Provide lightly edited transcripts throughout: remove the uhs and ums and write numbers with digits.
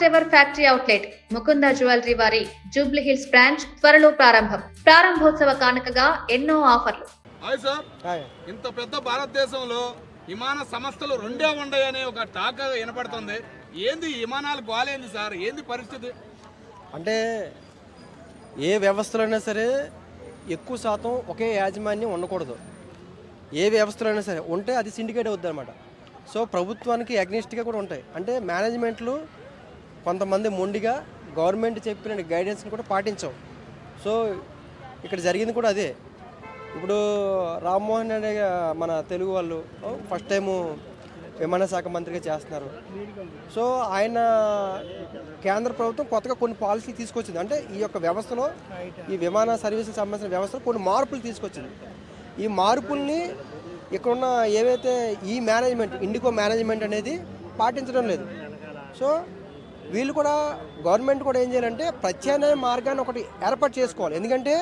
First ever factory outlet Mukunda jewellery వారి Jubilee hills branch త్వరలో ప్రారంభోత్సవ కానుకగా ఎన్నో ఆఫర్లు. హాయ్ సార్, ఇంత పెద్ద భారతదేశంలో విమాన సంస్థలు రెండే ఉన్నాయి అనే ఒక టాక్ వినపడుతుంది. ఏంది విమానాలు గోలేంది సార్, ఏంది పరిస్థితి? అంటే ఏ వ్యవస్థలో అయినా సరే ఎక్కువ శాతం ఒకే యాజమాన్యం ఉండకూడదు. ఏ వ్యవస్థలో అయినా సరే ఉంటే అది సిండికేట్ అవుద్ది అనమాట. సో ప్రభుత్వానికి అగ్నిస్ట్గా కూడా ఉంటాయి. అంటే మేనేజ్మెంట్లు కొంతమంది మొండిగా గవర్నమెంట్ చెప్పిన గైడెన్స్ని కూడా పాటించవు. సో ఇక్కడ జరిగింది కూడా అదే. ఇప్పుడు రామ్మోహన్ రెడ్డి మన తెలుగు వాళ్ళు ఫస్ట్ టైము విమాన శాఖ మంత్రిగా చేస్తున్నారు. సో ఆయన కేంద్ర ప్రభుత్వం కొత్తగా కొన్ని పాలసీలు తీసుకొచ్చింది. అంటే ఈ యొక్క వ్యవస్థలో, ఈ విమాన సర్వీసులకు సంబంధించిన వ్యవస్థలో కొన్ని మార్పులు తీసుకొచ్చింది. ఈ మార్పుల్ని ఇక్కడున్న ఏవైతే ఈ మేనేజ్మెంట్, ఇండిగో మేనేజ్మెంట్ అనేది పాటించడం లేదు. సో వీళ్ళు కూడా, గవర్నమెంట్ కూడా ఏం చేయాలంటే ప్రత్యామ్నాయ మార్గాన్ని ఒకటి ఏర్పాటు చేసుకోవాలి. ఎందుకంటే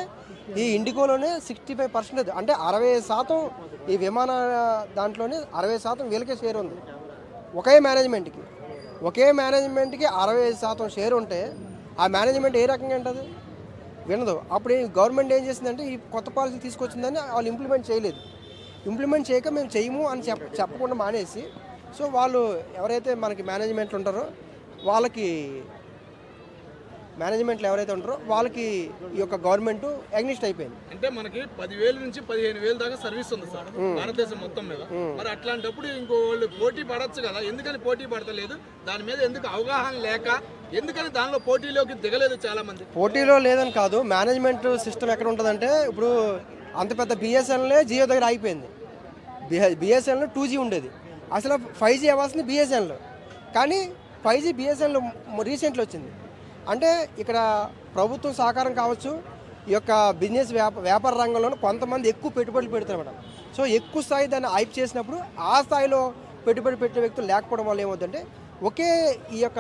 ఈ ఇండిగోలోనే 65% అంటే 60% ఈ విమాన దాంట్లోనే 60% వీళ్ళకే షేర్ ఉంది. ఒకే మేనేజ్మెంట్కి 60% షేర్ ఉంటే ఆ మేనేజ్మెంట్ ఏ రకంగా ఉంటుంది? వినదు. అప్పుడు గవర్నమెంట్ ఏం చేసిందంటే ఈ కొత్త పాలసీ తీసుకొచ్చిందని వాళ్ళు ఇంప్లిమెంట్ చేయలేదు. ఇంప్లిమెంట్ చేయక మేము చేయము అని చెప్పకుండా మానేసి, సో వాళ్ళు ఎవరైతే మనకి మేనేజ్మెంట్లు ఉంటారో వాళ్ళకి, మేనేజ్మెంట్లు ఎవరైతే ఉంటారో వాళ్ళకి ఈ యొక్క గవర్నమెంట్ అగ్నిస్ట్ అయిపోయింది. అంటే మనకి 10,000 నుంచి 15,000 దాకా సర్వీస్ ఉంది సార్ భారతదేశం మొత్తం మీద. మరి అట్లాంటప్పుడు ఇంకో వాళ్ళు పోటీ పడచ్చు కదా, ఎందుకని పోటీ పడతలేదు? దాని మీద ఎందుకు అవగాహన లేక, ఎందుకని దానిలో పోటీలోకి దిగలేదు చాలా మంది? పోటీలో లేదని కాదు, మేనేజ్మెంట్ సిస్టమ్ ఎక్కడ ఉంటుందంటే, ఇప్పుడు అంత పెద్ద బిఎస్ఎన్ఎల్ జియో దగ్గర ఆగిపోయింది. బిఎస్ఎన్ఎల్ 2G ఉండేది, అసలు 5G అవ్వాల్సింది బిఎస్ఎన్ఎల్. కానీ 5G బిఎస్ఎన్ఎల్ రీసెంట్లో వచ్చింది. అంటే ఇక్కడ ప్రభుత్వం సహకారం కావచ్చు, ఈ యొక్క బిజినెస్ వ్యాపార రంగంలో కొంతమంది ఎక్కువ పెట్టుబడులు పెడతారన్నమాట. సో ఎక్కువ స్థాయి దాన్ని హైప్ చేసినప్పుడు ఆ స్థాయిలో పెట్టుబడి పెట్టే వ్యక్తులు లేకపోవడం వల్ల ఏమవుతుందంటే ఒకే ఈ యొక్క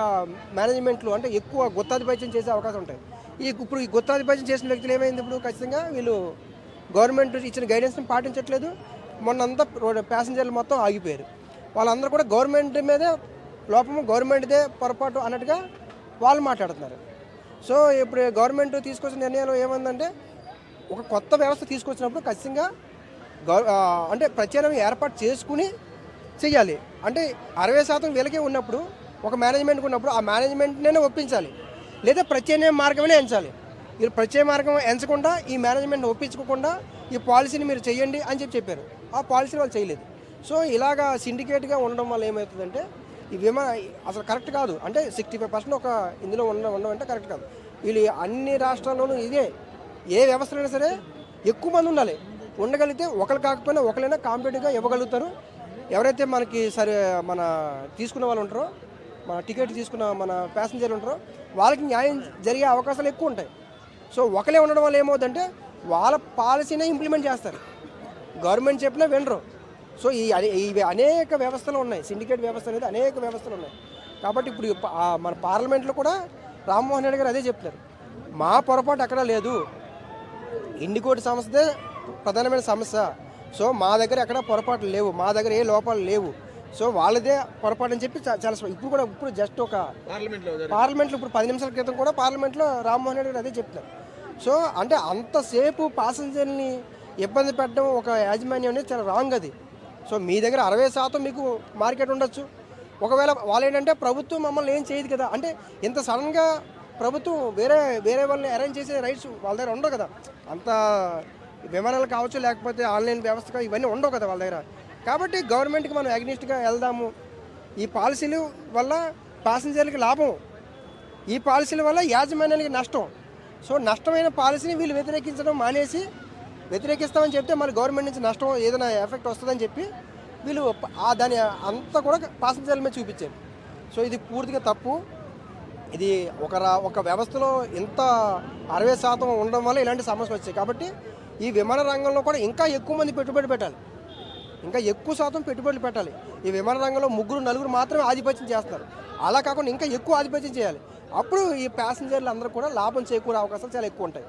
మేనేజ్మెంట్లు అంటే ఎక్కువ గుత్తాధిపత్యం చేసే అవకాశం ఉంటాయి. ఇప్పుడు ఈ గుత్తాధిపత్యం చేసిన వ్యక్తులు ఏమైంది, ఇప్పుడు ఖచ్చితంగా వీళ్ళు గవర్నమెంట్ ఇచ్చిన గైడెన్స్ని పాటించట్లేదు. మొన్నంతా ప్యాసింజర్లు మొత్తం ఆగిపోయారు. వాళ్ళందరూ కూడా గవర్నమెంట్ మీదే లోపము, గవర్నమెంట్దే పొరపాటు అన్నట్టుగా వాళ్ళు మాట్లాడుతున్నారు. సో ఇప్పుడు గవర్నమెంట్ తీసుకొచ్చిన నిర్ణయాలు ఏమందంటే, ఒక కొత్త వ్యవస్థ తీసుకొచ్చినప్పుడు ఖచ్చితంగా అంటే ప్రత్యామ్నాయం ఏర్పాటు చేసుకుని చెయ్యాలి. అంటే 60% వీళ్ళకే ఉన్నప్పుడు, ఒక మేనేజ్మెంట్కి ఉన్నప్పుడు ఆ మేనేజ్మెంట్నే ఒప్పించాలి, లేదా ప్రత్యామ్నాయ మార్గమే ఎంచాలి. వీళ్ళు ప్రత్యేక మార్గం ఎంచకుండా ఈ మేనేజ్మెంట్ ఒప్పించుకోకుండా ఈ పాలసీని మీరు చేయండి అని చెప్పారు. ఆ పాలసీని వాళ్ళు చేయలేదు. సో ఇలాగా సిండికేట్గా ఉండడం వల్ల ఏమవుతుందంటే ఈ విమాన అసలు కరెక్ట్ కాదు. అంటే 65% ఒక ఇందులో ఉండడం అంటే కరెక్ట్ కాదు. వీళ్ళు అన్ని రాష్ట్రాల్లోనూ ఇదే, ఏ వ్యవస్థలైనా సరే ఎక్కువ మంది ఉండాలి. ఉండగలిగితే ఒకరు కాకపోయినా ఒకరైనా కాంపిటేటివ్గా ఇవ్వగలుగుతారు. ఎవరైతే మనకి సరే మన తీసుకున్న వాళ్ళు ఉంటారో, మన టికెట్ తీసుకున్న మన ప్యాసింజర్లు ఉంటారో వాళ్ళకి న్యాయం జరిగే అవకాశాలు ఎక్కువ ఉంటాయి. సో ఒకలే ఉండడం వల్ల ఏమవుతుందంటే వాళ్ళ పాలసీనే ఇంప్లిమెంట్ చేస్తారు, గవర్నమెంట్ చెప్పినా వినరు. సో ఇవి అనేక వ్యవస్థలు ఉన్నాయి, సిండికేట్ వ్యవస్థ అనేది అనేక వ్యవస్థలు ఉన్నాయి. కాబట్టి ఇప్పుడు మన పార్లమెంట్లో కూడా రామ్మోహన్ రెడ్డి గారు అదే చెప్తున్నారు, మా పొరపాటు ఎక్కడా లేదు, ఇండికోటి సంస్థదే ప్రధానమైన సమస్య. సో మా దగ్గర ఎక్కడ పొరపాట్లు లేవు, మా దగ్గర ఏ లోపాలు లేవు. సో వాళ్ళదే పొరపాటు అని చెప్పి చాలా ఇప్పుడు జస్ట్ ఒక పార్లమెంట్లో ఇప్పుడు 10 నిమిషాల క్రితం కూడా పార్లమెంట్లో రామ్మోహన్ రెడ్డి గారు అదే చెప్తున్నారు. సో అంటే అంతసేపు ప్యాసింజర్ని ఇబ్బంది పెట్టడం ఒక యాజమాన్యం అనేది చాలా రాంగ్ అది. సో మీ దగ్గర 60% మీకు మార్కెట్ ఉండొచ్చు. ఒకవేళ వాళ్ళు ఏంటంటే ప్రభుత్వం మమ్మల్ని ఏం చేయదు కదా, అంటే ఇంత సడన్గా ప్రభుత్వం వేరే వాళ్ళని అరేంజ్ చేసే రైట్స్ వాళ్ళ దగ్గర ఉండవు కదా. అంత విమానాలు కావచ్చు, లేకపోతే ఆన్లైన్ వ్యవస్థ ఇవన్నీ ఉండవు కదా వాళ్ళ దగ్గర. కాబట్టి గవర్నమెంట్కి మనం అగ్నిస్ట్గా వెళ్దాము. ఈ పాలసీల వల్ల ప్యాసింజర్లకి లాభం, ఈ పాలసీల వల్ల యాజమాన్యానికి నష్టం. సో నష్టమైన పాలసీని వీళ్ళు వ్యతిరేకించడం మానేసి, వ్యతిరేకిస్తామని చెప్తే మన గవర్నమెంట్ నుంచి నష్టం ఏదైనా ఎఫెక్ట్ వస్తుందని చెప్పి వీళ్ళు దాని అంతా కూడా ప్యాసింజర్ల మీద చూపించారు. సో ఇది పూర్తిగా తప్పు. ఇది ఒక వ్యవస్థలో ఇంత 60% ఉండడం వల్ల ఇలాంటి సమస్యలు వచ్చాయి. కాబట్టి ఈ విమాన రంగంలో కూడా ఇంకా ఎక్కువ మంది పెట్టుబడి పెట్టాలి, ఇంకా ఎక్కువ శాతం పెట్టుబడులు పెట్టాలి. ఈ విమాన రంగంలో 3-4 మాత్రమే ఆధిపత్యం చేస్తున్నారు. అలా కాకుండా ఇంకా ఎక్కువ ఆధిపత్యం చేయాలి. అప్పుడు ఈ ప్యాసింజర్లు అందరూ కూడా లాభం చేకూరే అవకాశాలు చాలా ఎక్కువ ఉంటాయి.